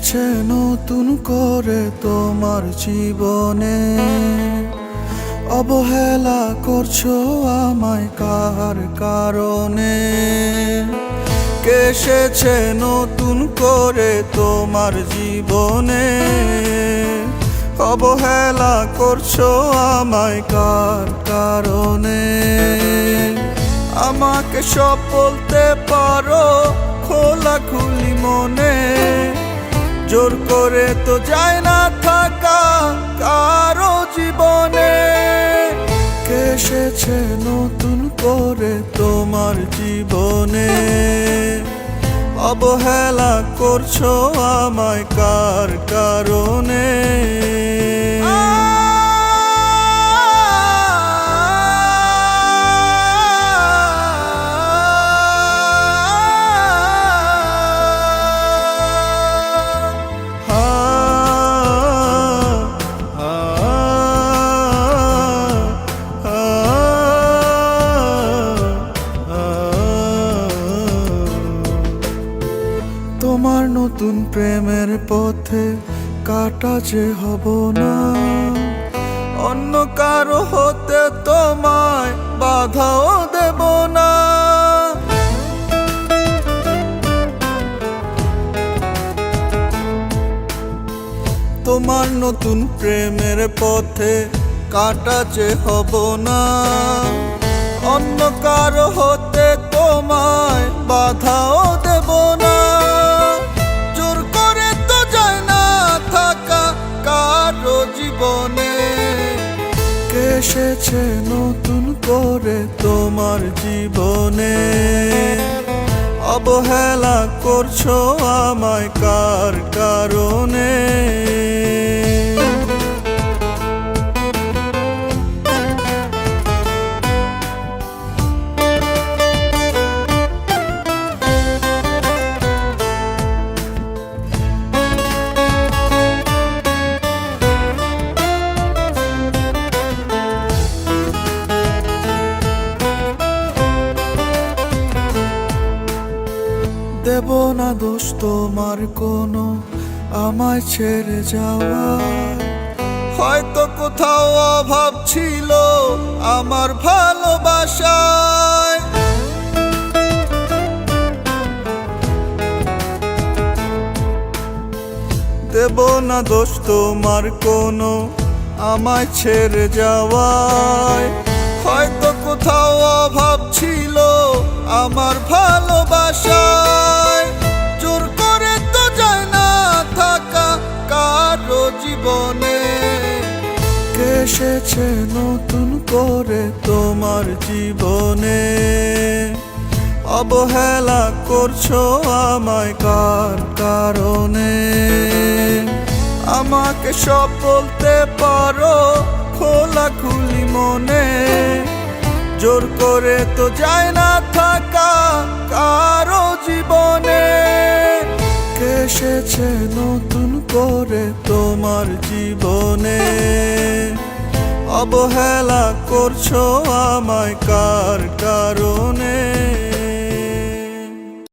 এসেছে নতুন করে তোমার জীবনে, অবহেলা করছো আমায় কার কারণে? কে এসেছে নতুন করে তোমার জীবনে, অবহেলা করছো আমায় কার কারণে? আমাকে সব বলতে পারো খোলাখুলি মনে, জোর করে তো যায় না থাকা কারো জীবনে। কে এসেছে নতুন করে তোমার জীবনে, অবহেলা করছো আমায় কার কারণে? তোমার নতুন প্রেমের পথে কাটা যে হব না, অন্য কারো হতে তোমায় বাধাও দেব না। তোমার নতুন প্রেমের পথে কাটা যে হব না, অন্য কারো হতে তোমায় বাধাও দেব না। জোর করে তো যায় না থাকা কারো জীবনে। কে এসেছে নতুন করে তোমার জীবনে, অবহেলা করছো আমায় কার কারণে? দেব না দোষ তোমার কোনো আমায় ছেড়ে যাওয়া, হয়তো কোথাও অভাব ছিল আমার ভালোবাসায়। দেব না দোষ তোমার কোনো আমায় ছেড়ে যাওয়ায়, হয়তো কোথাও অভাব ছিল আমার ভালোবাসায়। জোর করে তো যায় না থাকা কারো জীবনে। কে এসেছে নতুন করে তোমার জীবনে, অবহেলা করছো আমায় কার কারণে? আমাকে সব বলতে পারো খোলাখুলি মনে, জোর করে তো যায় না থাকা কারো জীবনে। কে এসেছে নতুন করে তোমার জীবনে, অবহেলা করছো আমায় কার কারণে?